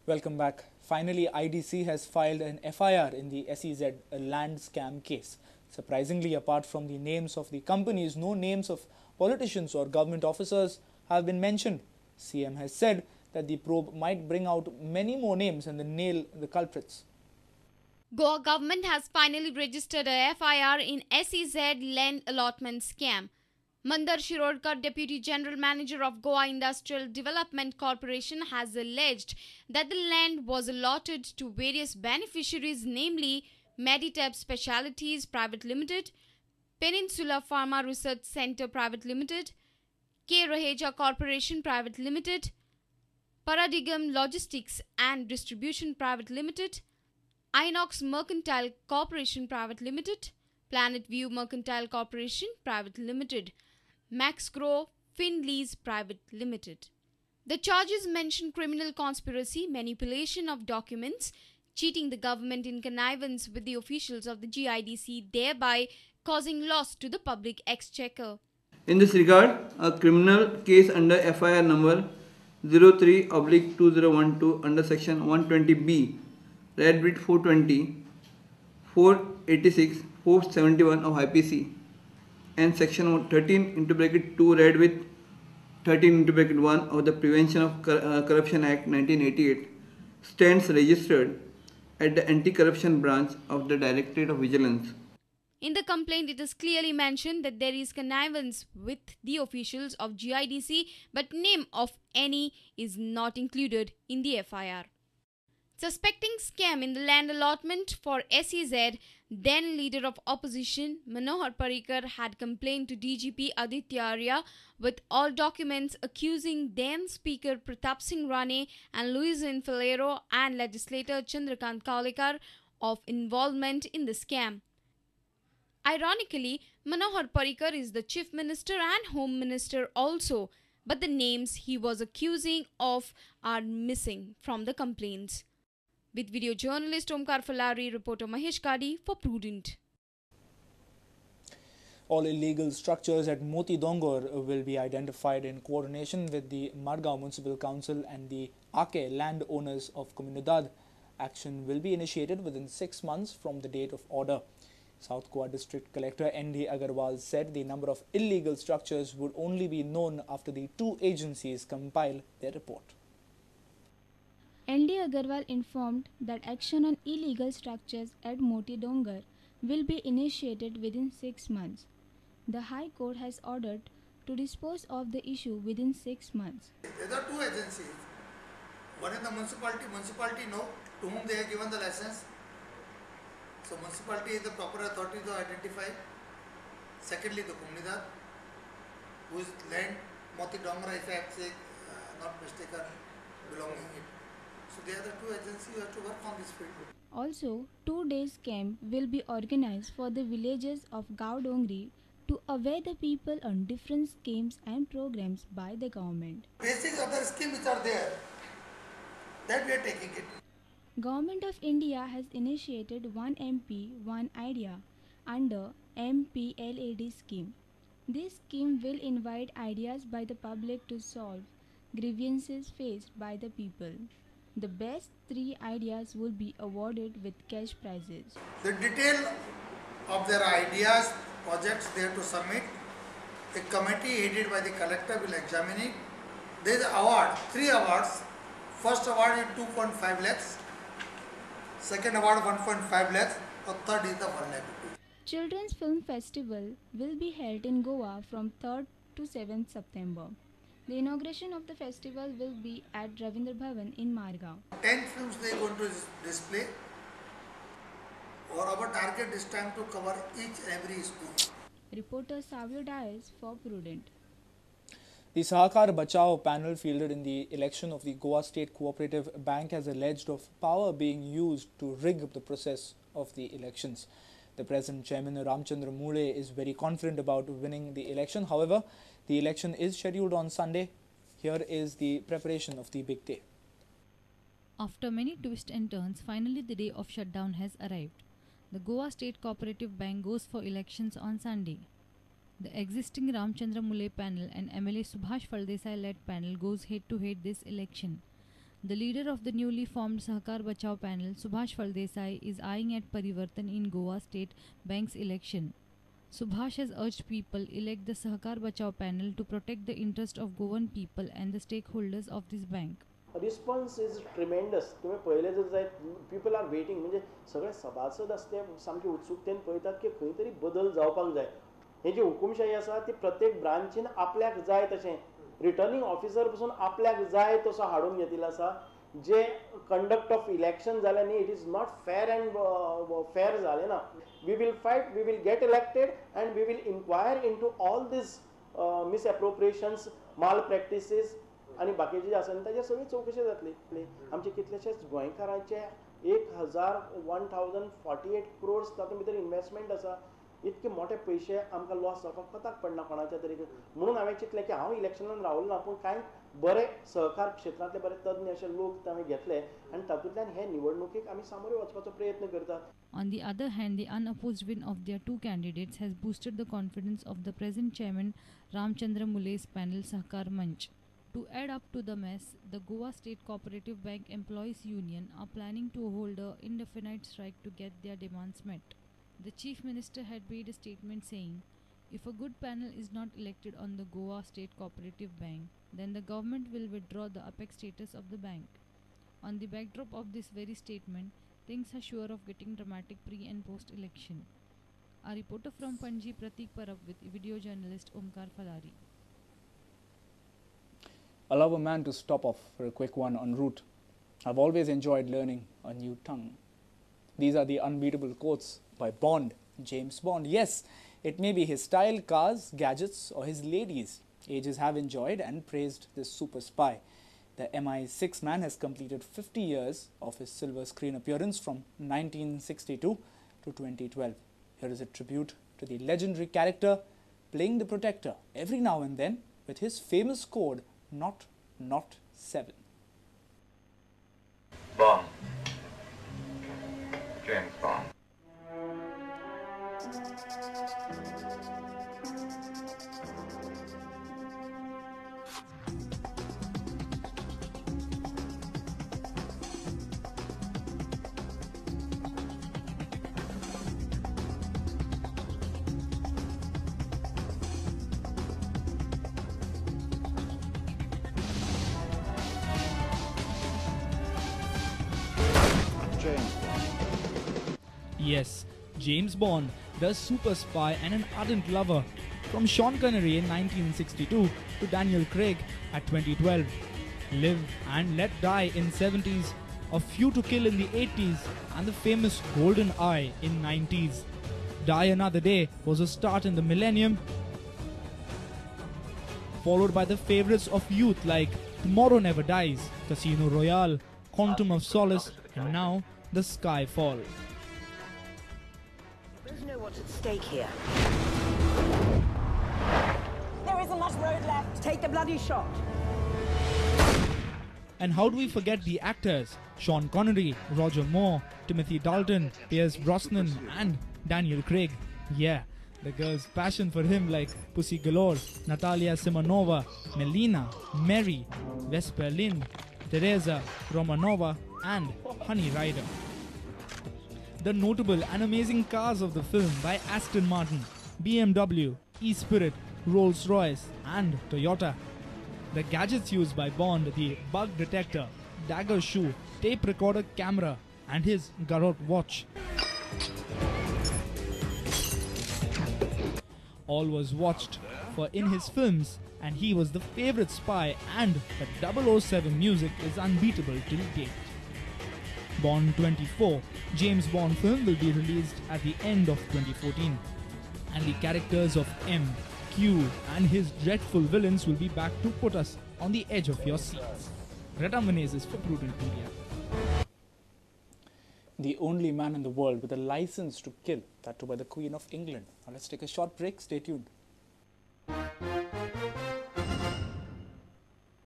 Welcome back. Finally, IDC has filed an FIR in the SEZ land scam case. Surprisingly, apart from the names of the companies, no names of politicians or government officers have been mentioned. CM has said that the probe might bring out many more names and then nail the culprits. Goa government has finally registered a FIR in SEZ land allotment scam. Mandar Shirodkar, Deputy General Manager of Goa Industrial Development Corporation, has alleged that the land was allotted to various beneficiaries, namely Meditep Specialities Private Limited, Peninsula Pharma Research Centre Private Limited, K. Raheja Corporation Private Limited, Paradigm Logistics and Distribution Private Limited, Inox Mercantile Corporation Private Limited, Planet View Mercantile Corporation Private Limited, Maxgrow Finlease Private Limited. The charges mention criminal conspiracy, manipulation of documents, cheating the government in connivance with the officials of the GIDC, thereby causing loss to the public exchequer. In this regard, a criminal case under FIR number 03/2012 under section 120B, Red Bit 420, 486, 471 of IPC and section 13(2) Red with 13(1) of the Prevention of Corruption Act 1988 stands registered at the Anti-Corruption Branch of the Directorate of Vigilance. In the complaint, it is clearly mentioned that there is connivance with the officials of GIDC, but name of any is not included in the FIR. Suspecting scam in the land allotment for SEZ, then leader of opposition Manohar Parrikar had complained to DGP Aditya Arya with all documents, accusing then Speaker Pratap Singh Rane and Luis Infalero and legislator Chandrakant Kaulekar of involvement in the scam. Ironically, Manohar Parrikar is the Chief Minister and Home Minister also, but the names he was accusing of are missing from the complaints. With video journalist Omkar Falari, reporter Mahesh Kadi for Prudent. All illegal structures at Moti Dongor will be identified in coordination with the Margao Municipal Council and the Ake landowners of Comunidad. Action will be initiated within 6 months from the date of order. South Goa District Collector N.D. Agarwal said the number of illegal structures would only be known after the two agencies compile their report. N.D. Agarwal informed that action on illegal structures at Moti Dongar will be initiated within 6 months. The High Court has ordered to dispose of the issue within 6 months. There are two agencies. One is the municipality know to whom they have given the license. So municipality is the proper authority to identify. Secondly, the Comunidad, whose land Moti Dongra, if I say not mistaken, belonging it. So they are the two agencies who have to work on this field. Also, 2 days camp will be organized for the villagers of Gao Dongri to aware the people on different schemes and programs by the government. Basic other schemes which are there, that we are taking it. Government of India has initiated 1 MP, 1 idea under MPLAD scheme. This scheme will invite ideas by the public to solve grievances faced by the people. The best 3 ideas will be awarded with cash prizes. The detail of their ideas, projects they have to submit. A committee headed by the collector will examine it. There is an award, 3 awards. First award is 2.5 lakhs. Second award 1.5 lakhs, or third is the 1 lakh rupees. Children's Film Festival will be held in Goa from 3rd to 7th September. The inauguration of the festival will be at Ravindra Bhavan in Margao. 10 films they are going to display. Our target is time to cover each and every school. Reporter Savio Dias for Prudent. The Sahakar Bachao panel fielded in the election of the Goa State Cooperative Bank has alleged of power being used to rig the process of the elections. The present chairman Ramchandra Mule is very confident about winning the election. However, the election is scheduled on Sunday. Here is the preparation of the big day. After many twists and turns, finally the day of shutdown has arrived. The Goa State Cooperative Bank goes for elections on Sunday. The existing Ramchandra Mule panel and MLA Subhash Faldesai led panel goes head-to-head this election. The leader of the newly formed Sahkar Bachao panel, Subhash Faldesai, is eyeing at Parivartan in Goa State Bank's election. Subhash has urged people elect the Sahkar Bachao panel to protect the interest of Goan people and the stakeholders of this bank. Response is tremendous. तुम्ही पहिले जर जायत people are waiting म्हणजे सगळे सभासद असते सामके उत्सुकतेन पळयतात की खंय तरी बदल जावपाक जाय. ही जी हुकुमशाही आसा ती प्रत्येक ब्रांचीन आपल्याक जाय तशें रिटर्निंग ऑफिसर पासून आपल्याक जाय तसो हाडून घेतिल्लो आसा. जे कंडक्ट ऑफ इलेक्शन जालें न्ही, it is not fair and fair जालें ना. We will fight, we will get elected and we will inquire in to all these misappropriations, malpractices आणि बाकीचे जे आसा ताजेर सगळी चवकशी जातली. आमचे कितलेशेच गोंयकारांचे 1048 crores तातूंत भितर इन्वेस्टमेंट आसा. इतके मोठे पयशे आमकां लॉस जावपाक पताक पडना कोणाच्या तरी. म्हणून हांवें चिंतलें की हांव इलेक्शनान रावलो ना, पूण कांय बरे सहकार क्षेत्रांतले बरे तज्ञ अशे लोक हांवें घेतले आनी तातूंतल्यान हे निवडणुकीक आमी सामोरे वचपाचो प्रयत्न करतात. On the other hand, the unopposed win of their two candidates has boosted the confidence of the present chairman Ramchandra Mule's panel Sahkar Manch. To add up to the mess, the Goa State Cooperative Bank Employees Union are planning to hold an indefinite strike to get their demands met. The Chief Minister had made a statement saying, if a good panel is not elected on the Goa State Cooperative Bank, then the government will withdraw the apex status of the bank. On the backdrop of this very statement, things are sure of getting dramatic pre- and post-election. Our reporter from Panji, Pratik Parab, with video journalist Omkar Falari. Allow a man to stop off for a quick one en route. I've always enjoyed learning a new tongue. These are the unbeatable quotes by Bond, James Bond. Yes, it may be his style, cars, gadgets or his ladies. Ages have enjoyed and praised this super spy. The MI6 man has completed 50 years of his silver screen appearance from 1962 to 2012. Here is a tribute to the legendary character playing the protector every now and then with his famous code Not 7. Bond. James Bond. Yes, James Bond, the super spy and an ardent lover. From Sean Connery in 1962 to Daniel Craig at 2012. Live and Let Die in 70s, A Few to Kill in the 80s and the famous Golden Eye in 90s. Die Another Day was a start in the millennium, followed by the favorites of youth like Tomorrow Never Dies, Casino Royale, Quantum of Solace and now The Skyfall. There's no what's at stake here. There isn't much road left. Take the bloody shot. And how do we forget the actors? Sean Connery, Roger Moore, Timothy Dalton, Pierce Brosnan and Daniel Craig. Yeah, the girls' passion for him like Pussy Galore, Natalia Simonova, Melina, Mary, Vesper Lynn, Teresa Romanova and Honey Rider. The notable and amazing cars of the film by Aston Martin, BMW, E-Spirit, Rolls-Royce and Toyota. The gadgets used by Bond, the bug detector, dagger shoe, tape recorder camera and his garrote watch. All was watched for in his films and he was the favorite spy and the 007 music is unbeatable till date. Bond 24, James Bond film will be released at the end of 2014 and the characters of M, Q and his dreadful villains will be back to put us on the edge of your seats. Reta Menezes for Prudent Media. The only man in the world with a license to kill, that too by the Queen of England. Now let's take a short break, stay tuned.